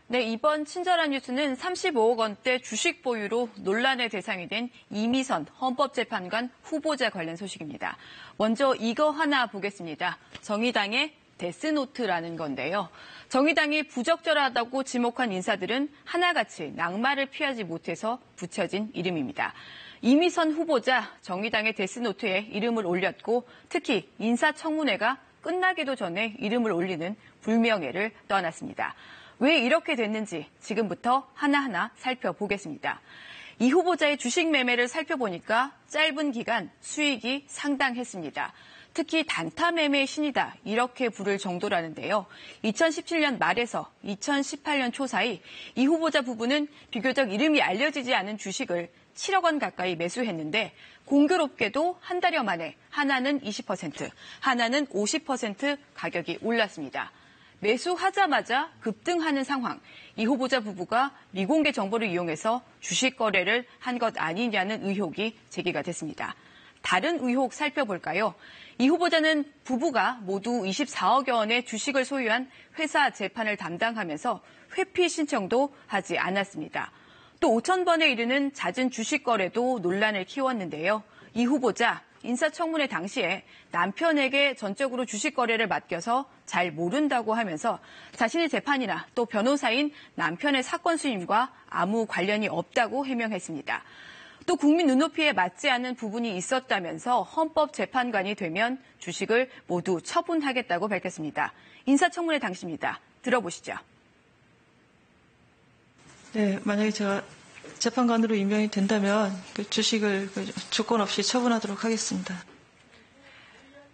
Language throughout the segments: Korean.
네, 이번 친절한 뉴스는 35억 원대 주식 보유로 논란의 대상이 된 이미선 헌법재판관 후보자 관련 소식입니다. 먼저 이거 하나 보겠습니다. 정의당의 데스노트라는 건데요. 정의당이 부적절하다고 지목한 인사들은 하나같이 낙마를 피하지 못해서 붙여진 이름입니다. 이미선 후보자 정의당의 데스노트에 이름을 올렸고 특히 인사청문회가 끝나기도 전에 이름을 올리는 불명예를 떠났습니다. 왜 이렇게 됐는지 지금부터 하나하나 살펴보겠습니다. 이 후보자의 주식 매매를 살펴보니까 짧은 기간 수익이 상당했습니다. 특히 단타 매매의 신이다 이렇게 부를 정도라는데요. 2017년 말에서 2018년 초 사이 이 후보자 부부는 비교적 이름이 알려지지 않은 주식을 7억 원 가까이 매수했는데 공교롭게도 한 달여 만에 하나는 20%, 하나는 50% 가격이 올랐습니다. 매수하자마자 급등하는 상황, 이 후보자 부부가 미공개 정보를 이용해서 주식 거래를 한 것 아니냐는 의혹이 제기가 됐습니다. 다른 의혹 살펴볼까요? 이 후보자는 부부가 모두 24억여 원의 주식을 소유한 회사 재판을 담당하면서 회피 신청도 하지 않았습니다. 또 5,000번에 이르는 잦은 주식 거래도 논란을 키웠는데요. 이 후보자 인사청문회 당시에 남편에게 전적으로 주식 거래를 맡겨서 잘 모른다고 하면서 자신의 재판이나 또 변호사인 남편의 사건 수임과 아무 관련이 없다고 해명했습니다. 또 국민 눈높이에 맞지 않는 부분이 있었다면서 헌법재판관이 되면 주식을 모두 처분하겠다고 밝혔습니다. 인사청문회 당시입니다. 들어보시죠. 네, 만약에 제가 재판관으로 임명이 된다면 그 주식을 조건 없이 처분하도록 하겠습니다.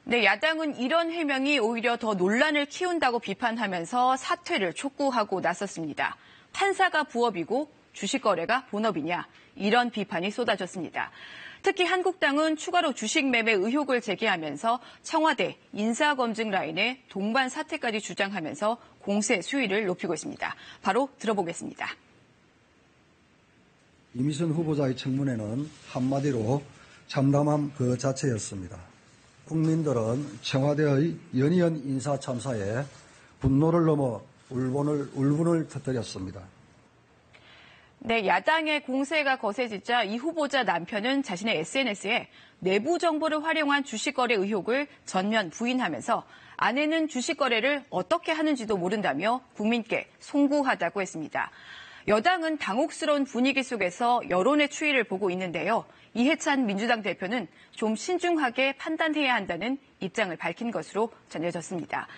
네, 야당은 이런 해명이 오히려 더 논란을 키운다고 비판하면서 사퇴를 촉구하고 나섰습니다. 판사가 부업이고 주식 거래가 본업이냐 이런 비판이 쏟아졌습니다. 특히 한국당은 추가로 주식 매매 의혹을 제기하면서 청와대 인사검증 라인에 동반 사퇴까지 주장하면서 공세 수위를 높이고 있습니다. 바로 들어보겠습니다. 이미선 후보자의 청문회는 한마디로 참담함 그 자체였습니다. 국민들은 청와대의 연이은 인사 참사에 분노를 넘어 울분을 터뜨렸습니다. 네, 야당의 공세가 거세지자 이 후보자 남편은 자신의 SNS에 내부 정보를 활용한 주식 거래 의혹을 전면 부인하면서 아내는 주식 거래를 어떻게 하는지도 모른다며 국민께 송구하다고 했습니다. 여당은 당혹스러운 분위기 속에서 여론의 추이를 보고 있는데요. 이해찬 민주당 대표는 좀 신중하게 판단해야 한다는 입장을 밝힌 것으로 전해졌습니다.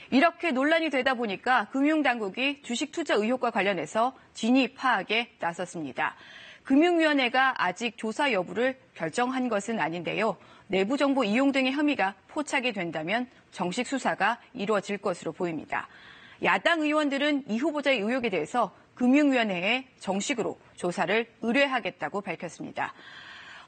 이렇게 논란이 되다 보니까 금융당국이 주식 투자 의혹과 관련해서 진위 파악에 나섰습니다. 금융위원회가 아직 조사 여부를 결정한 것은 아닌데요. 내부 정보 이용 등의 혐의가 포착이 된다면 정식 수사가 이루어질 것으로 보입니다. 야당 의원들은 이 후보자의 의혹에 대해서 금융위원회에 정식으로 조사를 의뢰하겠다고 밝혔습니다.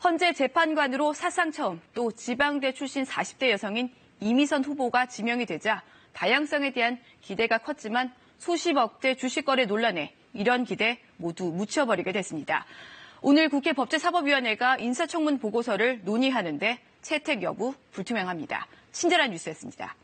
헌재 재판관으로 사상 처음 또 지방대 출신 40대 여성인 이미선 후보가 지명이 되자 다양성에 대한 기대가 컸지만 수십억대 주식거래 논란에 이런 기대 모두 묻혀버리게 됐습니다. 오늘 국회 법제사법위원회가 인사청문 보고서를 논의하는데 채택 여부 불투명합니다. 친절한 뉴스였습니다.